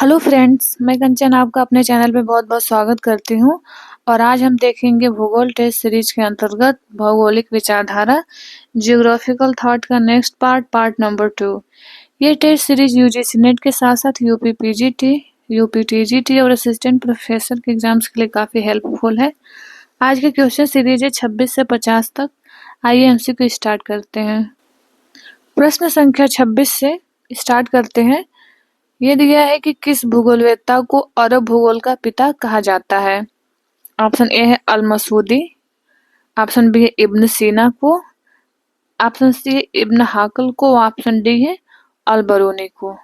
Hello friends, मैं कंचन आपका अपने चैनल पे बहुत-बहुत स्वागत करती हूँ और आज हम देखेंगे भूगोल टेस्ट सीरीज के अंतर्गत भौगोलिक विचारधारा जियोग्राफिकल थॉट का नेक्स्ट पार्ट नंबर 2। ये टेस्ट सीरीज यूजीसी नेट के साथ-साथ यूपी पीजीटी, यूपी टीजीटी और असिस्टेंट प्रोफेसर के एग्जाम्स के लिए काफ़ी हेल्पफुल है। आज के क्वेश्चन सीरीज है 26 से 50 तक। आइए एमसीक्यू स्टार्ट करते हैं। प्रश्न संख्या 26 से स्टार्ट करते हैं। ये दिया है कि किस भूगोलवेत्ता को अरब भूगोल का पिता कहा जाता है। ऑप्शन ए है अल मसूदी, ऑप्शन बी है इब्न सीना को, ऑप्शन सी है इब्न हाकल को, ऑप्शन डी है अल बरूनी को।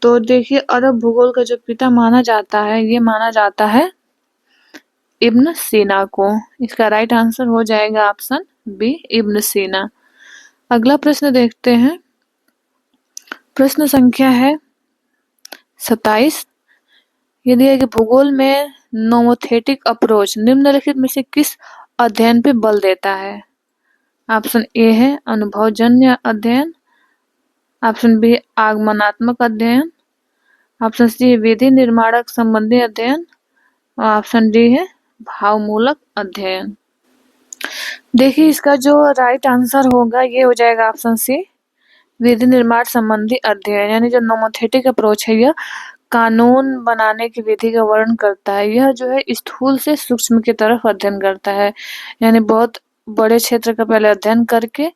तो देखिए, अरब भूगोल का जो पिता माना जाता है, ये माना जाता है इब्न सीना को। इसका राइट आंसर हो जाएगा ऑप्शन बी इब्न सीना। अगला प्रश्न देखते हैं। प्रश्न संख्या है 27। ये दिया है कि भूगोल में नोमोथेटिक अप्रोच निम्नलिखित में से किस अध्ययन पे बल देता है। ऑप्शन ए है अनुभवजन्य अध्ययन, ऑप्शन बी आगमनात्मक अध्ययन, ऑप्शन सी विधि निर्माणक संबंधी अध्ययन और ऑप्शन डी है भावमूलक अध्ययन। देखिए, इसका जो राइट आंसर होगा ये हो जाएगा ऑप्शन सी विधि निर्माण संबंधी अध्ययन। यानी जो नोमोथेटिक अप्रोच है यह कानून बनाने की विधि का वर्णन करता है। यह जो है स्थूल से सूक्ष्म की तरफ अध्ययन करता है, यानी बहुत बड़े क्षेत्र का पहले अध्ययन करके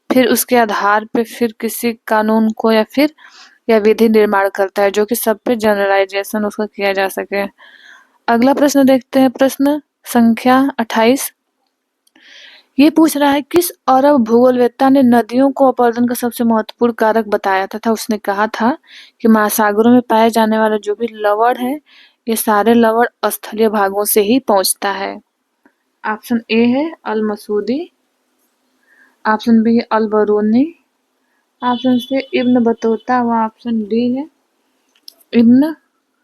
फिर उसके आधार पे फिर किसी कानून को या विधि निर्माण करता है, जो कि सब पे जनरलाइजेशन उसका किया जा सके। अगला प्रश्न देखते हैं। प्रश्न संख्या 28। ये पूछ रहा है किस अरब भूगोलवेत्ता ने नदियों को अपरदन का सबसे महत्वपूर्ण कारक बताया तथा उसने कहा था कि महासागरों में पाए जाने वाला जो भी लवण है, ये सारे लवण स्थलीय भागों से ही पहुंचता है। ऑप्शन ए है अल मसूदी, ऑप्शन बी है Al Biruni, option C Ibn Battuta व ऑप्शन डी है इब्न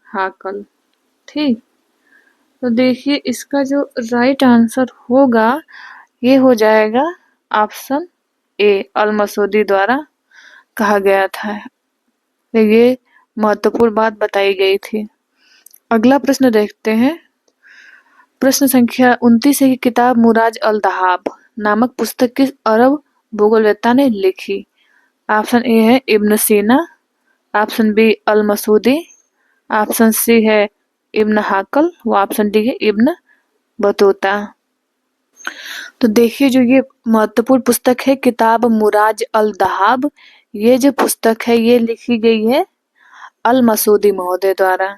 हाकल। ठीक, तो देखिए, इसका जो राइट आंसर होगा ये हो जाएगा ऑप्शन ए अल मसूदी द्वारा कहा गया था। ये महत्वपूर्ण बात बताई गई थी। अगला प्रश्न देखते हैं। प्रश्न संख्या 29 है कि किताब मुराज अल दहाब नामक पुस्तक किस अरब भूगोलवेत्ता ने लिखी। ऑप्शन ए है इब्न सीना, option B L Masoodi, option C है इब्न हाकल व ऑप्शन डी है इब्न बतूता। तो देखिए, जो ये महत्वपूर्ण पुस्तक है किताब मुराज अल दहाब, ये जो पुस्तक है ये लिखी गई है अल मसूदी महोदय द्वारा।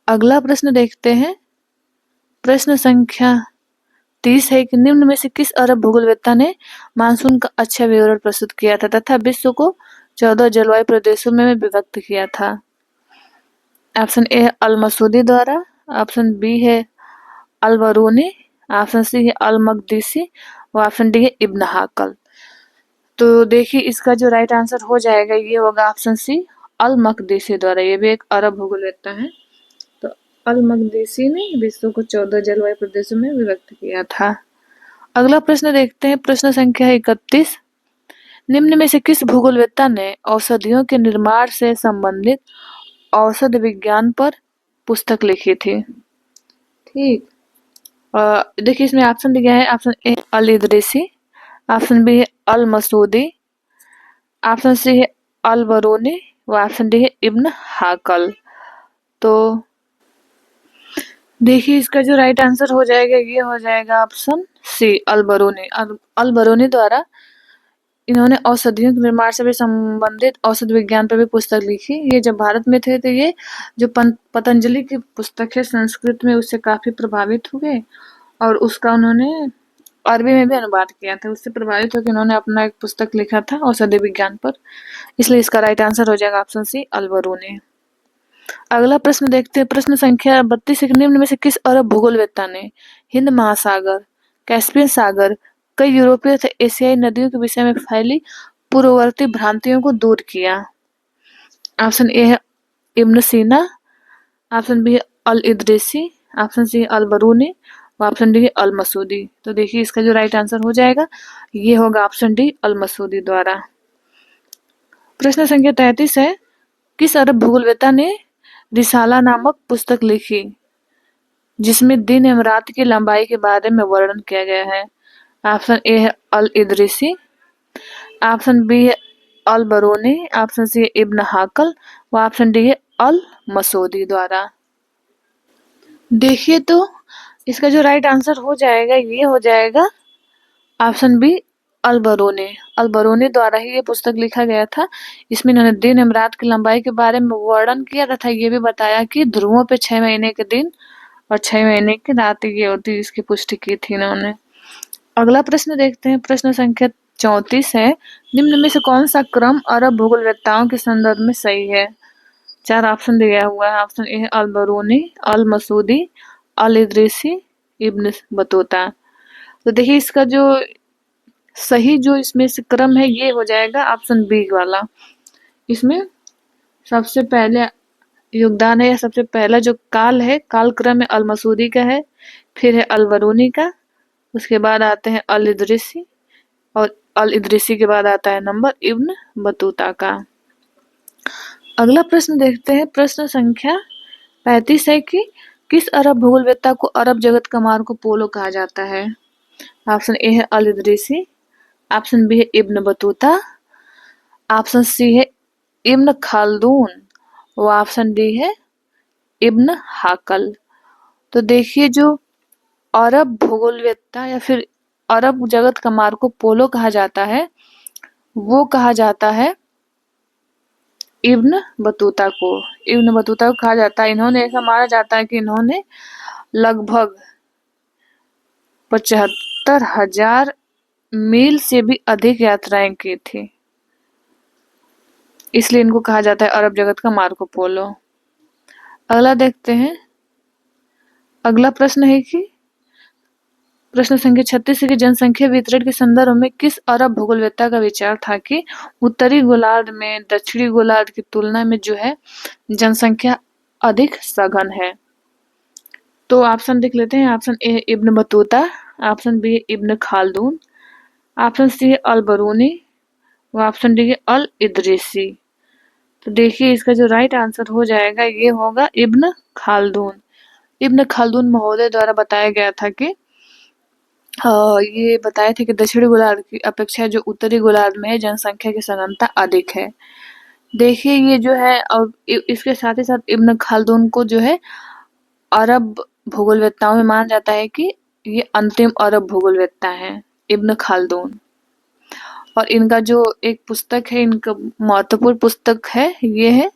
अगला प्रश्न देखते हैं। प्रश्न संख्या 30 है कि निम्न में से किस अरब भूगोलवेत्ता ने मानसून का अच्छा विवरण प्रस्तुत किया था तथा विश्व को 14 जलवायु प्रदेशों में विभक्त किया था। ऑप्शन ए है अल मसूदी द्वारा, ऑप्शन बी है अल बरूनी, ऑप्शन सी है अल मकदीसी और ऑप्शन डी है इब्न हाकल। तो देखिए, इसका जो राइट आंसर हो जाएगा ये होगा ऑप्शन सी अल मकदीसी द्वारा। ये भी एक अरब भूगोलवेत्ता है। तो अल मकदीसी ने विश्व को 14 जलवायु प्रदेशों में विभक्त किया था। अगला प्रश्न देखते हैं। प्रश्न संख्या 31। निम्न में से किस भूगोलवेत्ता ने औषधियों के निर्माण से संबंधित औषध विज्ञान पर पुस्तक लिखी थी। ठीक, देखिए, इसमें ऑप्शन दिया है। Option A Al Idrisi, option B है अल मसूदी, ऑप्शन सी है अल बरूनी व ऑप्शन डी है इब्न हाकल। तो देखिए, इसका जो राइट आंसर हो जाएगा ये हो जाएगा ऑप्शन सी अल बरूनी। अल बरूनी द्वारा इन्होंने औषधियों के निर्माण से भी संबंधित औषध विज्ञान पर भी पुस्तक लिखी। ये जब भारत में थे तो ये जो पतंजलि की पुस्तक है संस्कृत में, उससे काफी प्रभावित हुए और उसका उन्होंने अरबी में भी अनुवाद किया था। उससे प्रभावित होकर उन्होंने अपना एक पुस्तक लिखा था औषधि विज्ञान पर। इसलिए इसका राइट आंसर हो जाएगा ऑप्शन सी अल बरूनी। अगला प्रश्न देखते हैं। प्रश्न संख्या 32। निम्न में से किस अरब भूगोलवेत्ता ने हिंद महासागर, कैस्पियन सागर, कई यूरोपीय तथा एशियाई नदियों के विषय में फैली पूर्ववर्ती भ्रांतियों को दूर किया। ऑप्शन ए है इब्न सीना, ऑप्शन बी है अल इदरीसी, ऑप्शन सी अल बरूनी, ऑप्शन डी है अल मसूदी। तो देखिए, इसका जो राइट आंसर हो जाएगा ये होगा ऑप्शन डी अल मसूदी द्वारा। प्रश्न संख्या 33 है। किस अरब भूगोलवेत्ता ने रिसाला नामक पुस्तक लिखी जिसमें दिन एवं रात की लंबाई के बारे में वर्णन किया गया है? ऑप्शन ए है अल इदरिसी, ऑप्शन बी है अल बरूनी, ऑप्शन सी है इब्न हाकल व ऑप्शन डी है अल मसूदी द्वारा। देखिए तो इसका जो राइट आंसर हो जाएगा ये हो जाएगा ऑप्शन बी अल बरूनी। अल बरूनी द्वारा ही ये पुस्तक लिखा गया था। इसमें इन्होंने दिन एवं रात की लंबाई के बारे में वर्णन किया तथा ये भी बताया कि ध्रुवों पे 6 महीने के दिन और 6 महीने की रात ये होती है, इसकी पुष्टि की थी इन्होंने। अगला प्रश्न देखते हैं, प्रश्न संख्या 34 है, निम्न में से कौन सा क्रम अरब भूगोलवेत्ताओं के संदर्भ में सही है? 4 ऑप्शन दिया हुआ है। ऑप्शन ए है अल बरूनी, अल मसूदी, अल इदरिसी, इब्न बतूता। तो देखिए इसका जो सही जो इसमें से क्रम है ये हो जाएगा ऑप्शन बी वाला। इसमें सबसे पहले योगदान है या सबसे पहला जो काल है, काल क्रम है अल मसूदी का है, फिर है अल बरूनी का, उसके बाद आते हैं अल इदरिसी और अल इदरिसी के बाद आता है नंबर इब्न बतूता का। अगला प्रश्न देखते हैं, प्रश्न संख्या 35 है कि किस अरब भूगोलवेत्ता को अरब जगत का मार्को पोलो कहा जाता है? ऑप्शन ए है अल इदरिसी, ऑप्शन बी है इब्न बतूता, ऑप्शन सी है इब्न खालदून व ऑप्शन डी है इब्न हाकल। तो देखिए जो अरब भूगोलवेत्ता या फिर अरब जगत का मार्को पोलो कहा जाता है वो कहा जाता है इब्न बतूता को। इब्न बतूता को कहा जाता है, इन्होंने ऐसा माना जाता है कि इन्होंने लगभग 75,000 मील से भी अधिक यात्राएं की थी, इसलिए इनको कहा जाता है अरब जगत का मार्को पोलो। अगला देखते हैं, अगला प्रश्न है कि प्रश्न संख्या 36 है कि जनसंख्या वितरण के संदर्भ में किस अरब भूगोलवेत्ता का विचार था कि उत्तरी गोलार्ध में दक्षिणी गोलार्ध की तुलना में जो है जनसंख्या अधिक सघन है? तो ऑप्शन देख लेते हैं। Option A Ibn Battuta, option B Ibn Khaldun, option C है अल बरूनी व ऑप्शन डी है अल इदरिसी। तो देखिए इसका जो राइट आंसर हो जाएगा ये होगा इब्न खालदून। इब्न खालदून महोदय द्वारा बताया गया था कि ये बताए थे कि दक्षिणी गोलार्ध की अपेक्षा जो उत्तरी गोलार्ध में है जनसंख्या की सघनता अधिक है। देखिए ये जो है और इसके साथ ही साथ इब्न खालदून को जो है अरब भूगोलवेत्ताओं में माना जाता है कि ये अंतिम अरब भूगोलवेत्ता हैं इब्न खालदून। और इनका जो एक पुस्तक है, इनका महत्वपूर्ण पुस्तक है, ये है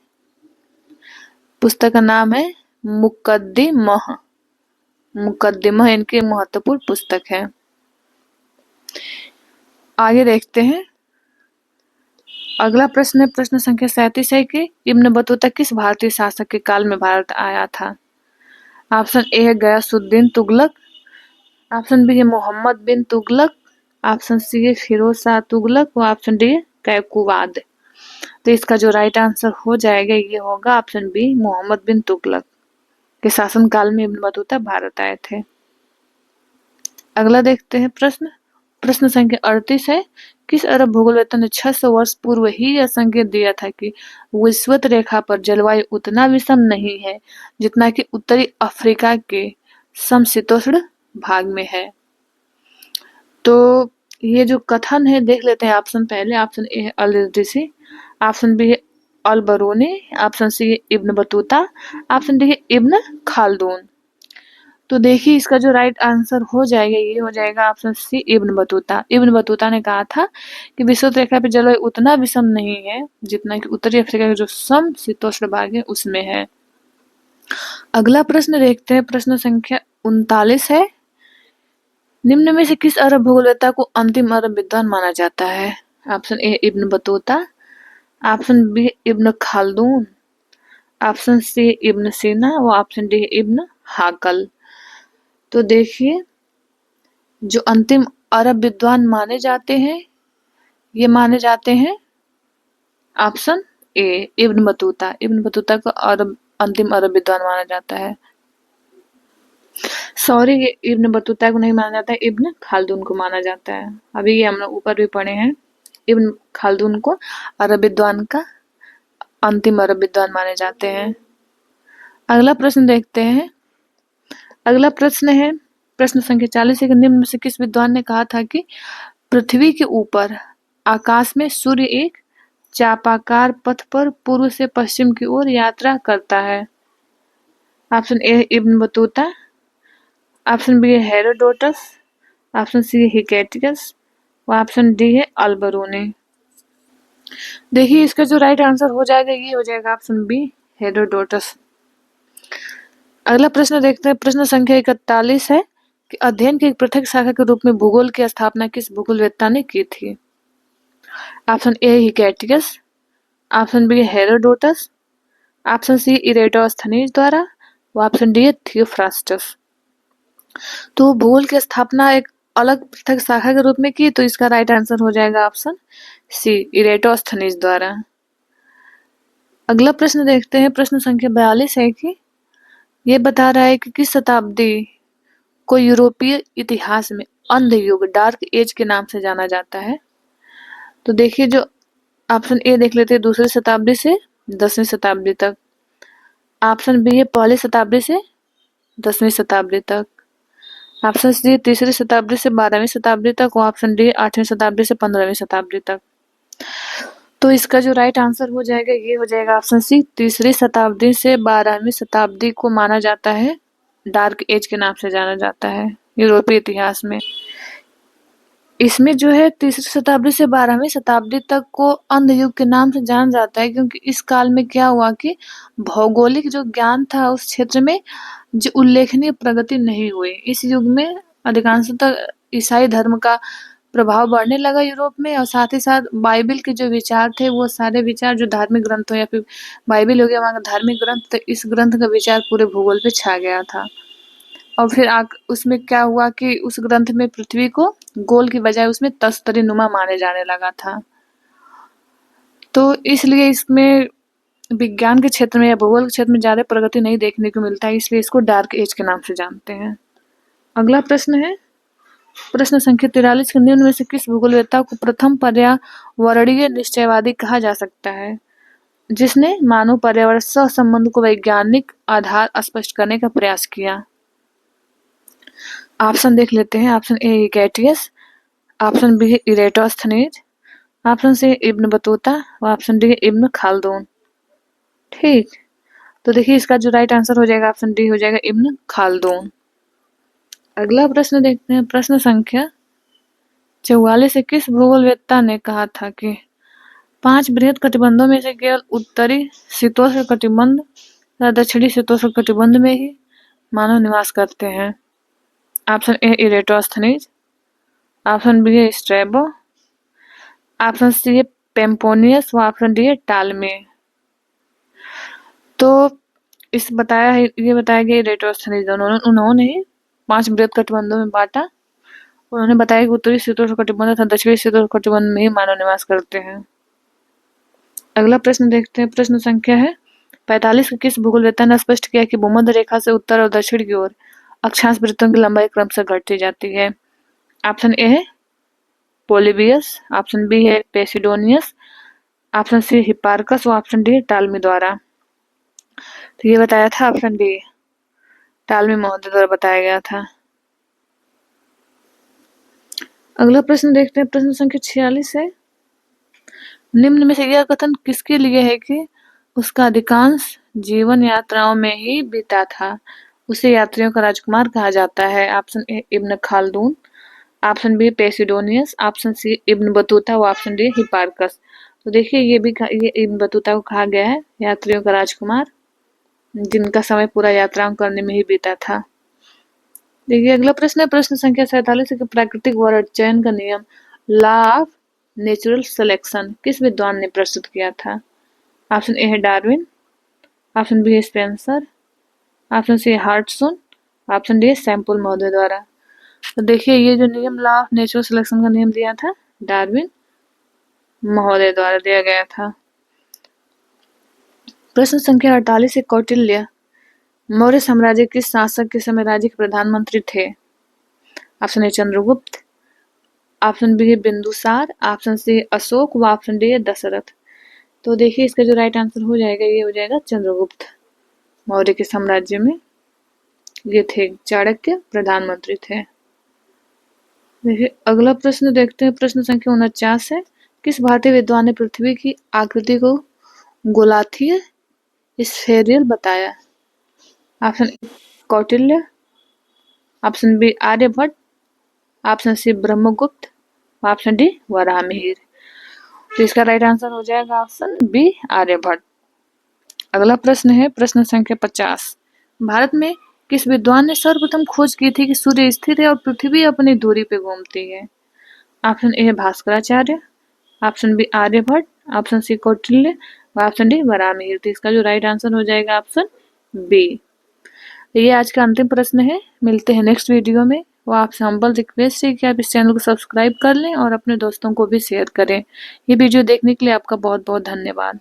पुस्तक का नाम है मुकद्दिमह। मुकद्दिमह इनकी महत्वपूर्ण पुस्तक है। आगे देखते हैं, अगला प्रश्न है प्रश्न संख्या 37 है कि इब्न बतूता किस भारतीय शासक के काल में भारत आया था? ऑप्शन ए है गयासुद्दीन तुगलक, ऑप्शन बी है मोहम्मद बिन तुगलक, ऑप्शन सी है फिरोज शाह तुगलक व ऑप्शन डी है कैकुबाद। तो इसका जो राइट आंसर हो जाएगा ये होगा ऑप्शन बी मोहम्मद बिन तुगलक के शासनकाल में इब्न बतूता भारत आए थे। अगला देखते हैं प्रश्न, प्रश्न संख्या 38 है, किस अरब भूगोलवेत्ता ने 600 वर्ष पूर्व ही यह संकेत दिया था कि विषुवत रेखा पर जलवायु उतना विषम नहीं है जितना कि उत्तरी अफ्रीका के समशीतोष्ण भाग में है? तो ये जो कथन है देख लेते हैं। ऑप्शन पहले ऑप्शन ए है अल इदरिसी, ऑप्शन बी है अल बरूनी, ऑप्शन सी है इब्न बतूता, ऑप्शन डी है इब्न खालदून। तो देखिए इसका जो राइट आंसर हो जाएगा ये हो जाएगा option C Ibn Battuta. Ibn Battuta ने कहा था कि विषुवत रेखा पे जलवायु उतना विषम नहीं है जितना कि उत्तरी अफ्रीका का जो समशीतोष्ण भाग है उसमें है। अगला प्रश्न देखते हैं, प्रश्न संख्या 39 है, निम्न में से किस अरब भूगोलवेत्ता को अंतिम अरब विद्वान माना जाता है? Option A Ibn Battuta, option B Ibn Khaldun, option C Ibn Sina व ऑप्शन डी इब्न हाकल। तो देखिए जो अंतिम अरब विद्वान माने जाते हैं ये माने जाते हैं option A Ibn Battuta. Ibn Battuta को अंतिम अरब विद्वान माना जाता है। सॉरी, ये इब्न बतूता को नहीं माना जाता है, इब्न खालदून को माना जाता है। अभी ये हम लोग ऊपर भी पढ़े हैं, इब्न खालदून को अरब विद्वान का अंतिम अरब विद्वान माने जाते हैं। अगला प्रश्न देखते हैं। अगला प्रश्न है प्रश्न संख्या 40 है कि निम्न में से किस विद्वान ने कहा था कि पृथ्वी के ऊपर आकाश में सूर्य एक चापाकार पथ पर पूर्व से पश्चिम की ओर यात्रा करता है। Option A Ibn Battuta, option B है हेरोडोटस, ऑप्शन सी है हिकेटियस और ऑप्शन डी है अल्बरूनी। देखिए इसका जो राइट आंसर हो जाएगा ये हो जाएगा ऑप्शन बी हेरोडोटस। अगला प्रश्न देखते हैं। प्रश्न संख्या 41 है कि अध्ययन की एक पृथक शाखा के रूप में भूगोल की स्थापना किस भूगोलवेत्ता ने की थी। Option A Hecataeus, option B Herodotus, option C Eratosthenes द्वारा और ऑप्शन डी है थियोफ्रास्टस। तो भूगोल की स्थापना एक अलग पृथक शाखा के रूप में की, तो इसका राइट आंसर हो जाएगा ऑप्शन सी इरेटोस्थनीज द्वारा। अगला प्रश्न देखते हैं। प्रश्न संख्या 42 है कि ये बता रहा है कि किस शताब्दी को यूरोपीय इतिहास में अंध युग डार्क एज के नाम से जाना जाता है। तो देखिए जो ऑप्शन ए देख लेते हैं, दूसरी शताब्दी से 10वीं शताब्दी तक, ऑप्शन बी है पहली शताब्दी से 10वीं शताब्दी तक, ऑप्शन सी तीसरी शताब्दी से 12वीं शताब्दी तक और ऑप्शन डी 8वीं शताब्दी से 15वीं शताब्दी तक। तो इसका जो राइट आंसर हो जाएगा ये हो जाएगा ऑप्शन सी तीसरी शताब्दी से 12वीं शताब्दी को माना जाता है, डार्क एज के नाम से जाना जाता है यूरोपीय इतिहास में। इसमें जो है तीसरी शताब्दी से 12वीं शताब्दी तक को अंध युग के नाम से जाना जाता है, क्योंकि इस काल में क्या हुआ कि भौगोलिक जो ज्ञान था उस क्षेत्र में जो उल्लेखनीय प्रगति नहीं हुई। इस युग में अधिकांशतः ईसाई धर्म का प्रभाव बढ़ने लगा यूरोप में, और साथ ही साथ बाइबिल के जो विचार थे वो सारे विचार जो धार्मिक ग्रंथ हो या फिर बाइबिल हो गया वहाँ का धार्मिक ग्रंथ, तो इस ग्रंथ का विचार पूरे भूगोल पे छा गया था। और फिर उसमें क्या हुआ कि उस ग्रंथ में पृथ्वी को गोल की बजाय उसमें तस्तरी नुमा माने जाने लगा था। तो इसलिए इसमें विज्ञान के क्षेत्र में या भूगोल के क्षेत्र में ज्यादा प्रगति नहीं देखने को मिलता है, इसलिए इसको डार्क एज के नाम से जानते हैं। अगला प्रश्न है प्रश्न संख्या 43 के निम्न में से किस भूगोलवेत्ता को प्रथम पर्यावरणीय निश्चयवादी कहा जा सकता है, जिसने मानव पर्यावरण सह संबंध को वैज्ञानिक आधार स्पष्ट करने का प्रयास किया। ऑप्शन देख लेते हैं। Option A Hecataeus, option B Eratosthenes, option C Ibn Battuta और ऑप्शन डी इब्न खालदून। ठीक, तो देखिए इसका जो राइट आंसर हो जाएगा ऑप्शन डी हो जाएगा इब्न खालदून। अगला प्रश्न देखते हैं। प्रश्न संख्या 44 से किस भूगोलवेत्ता ने कहा था कि 5 बृहद कटिबंधों में से केवल उत्तरी शीतोष्ण कटिबंध या दक्षिणी शीतोष्ण कटिबंध में ही मानव निवास करते हैं। Option A Eratosthenes, option B है स्ट्रैबो, ऑप्शन सी है पेम्पोनियस और ऑप्शन डी है टालमे। तो ये बताया गया इरेटोस्थनीज उन्होंने ही 5 बृहद कटिबंधों में बांटा। उन्होंने बताया कि उत्तरी शीतोष्ण कटिबंध तथा दक्षिणी शीतोष्ण कटिबंध में ही मानव निवास करते हैं। अगला प्रश्न देखते हैं। प्रश्न संख्या है 45 के किस भूगोलवेत्ता ने स्पष्ट किया कि भूमध्य रेखा से उत्तर और दक्षिण की ओर अक्षांश वृत्तों की लंबाई क्रमशः घटती जाती है। ऑप्शन ए है पोलिबियस, ऑप्शन बी है पेसिडोनियस, ऑप्शन सी हिपार्कस और ऑप्शन डी है टालमी द्वारा। तो ये बताया था ऑप्शन डी टालमी महोदय द्वारा बताया गया था। अगला प्रश्न देखते हैं। प्रश्न संख्या 46 है निम्न में से यह कथन किसके लिए है कि उसका अधिकांश जीवन यात्राओं में ही बीता था, उसे यात्रियों का राजकुमार कहा जाता है। Option A Ibn Khaldun, option B Posidonius, option C Ibn Battuta और ऑप्शन डी हिपार्कस। तो देखिए ये इब्न बतूता को कहा गया है यात्रियों का राजकुमार, जिनका समय पूरा यात्राओं करने में ही बीता था। देखिए अगला प्रश्न है। प्रश्न संख्या 47 के प्राकृतिक वर्ण चयन का नियम लॉ ऑफ नेचुरल सिलेक्शन किस विद्वान ने प्रस्तुत किया था। ऑप्शन ए है डार्विन, ऑप्शन बी है स्पेंसर, ऑप्शन सी है हार्टसन, ऑप्शन डी है सैम्पल महोदय द्वारा। तो देखिए ये जो नियम लॉ ऑफ नेचुरल सिलेक्शन का नियम दिया था डार्विन महोदय द्वारा दिया गया था। प्रश्न संख्या 48 है कौटिल्य मौर्य साम्राज्य के शासक के समय राज्य के प्रधानमंत्री थे। ऑप्शन ए तो देखिए इसका जो राइट आंसर हो जाएगा ये हो जाएगा चंद्रगुप्त मौर्य के साम्राज्य में ये थे चाणक्य प्रधानमंत्री थे। देखिए अगला प्रश्न देखते हैं, प्रश्न संख्या 49 है। किस भारतीय विद्वान ने पृथ्वी की आकृति को गोलार्धीय स्फेरिकल बताया? Option A Kautilya, option B Aryabhata, option C Brahmagupta, option D Varahamihira. तो इसका राइट आंसर हो जाएगा ऑप्शन बी आर्यभट्ट। अगला प्रश्न है प्रश्न संख्या 50। भारत में किस विद्वान ने सर्वप्रथम खोज की थी कि सूर्य स्थिर है और पृथ्वी अपनी दूरी पे घूमती है? Option A Bhaskaracharya, option B Aryabhata, option C Kautilya, option D Varahamihira. तो इसका जो राइट आंसर हो जाएगा ऑप्शन बी। तो ये आज का अंतिम प्रश्न है। मिलते हैं नेक्स्ट वीडियो में। वो आपसे हम्बल रिक्वेस्ट है कि आप इस चैनल को सब्सक्राइब कर लें और अपने दोस्तों को भी शेयर करें। ये वीडियो देखने के लिए आपका बहुत बहुत धन्यवाद।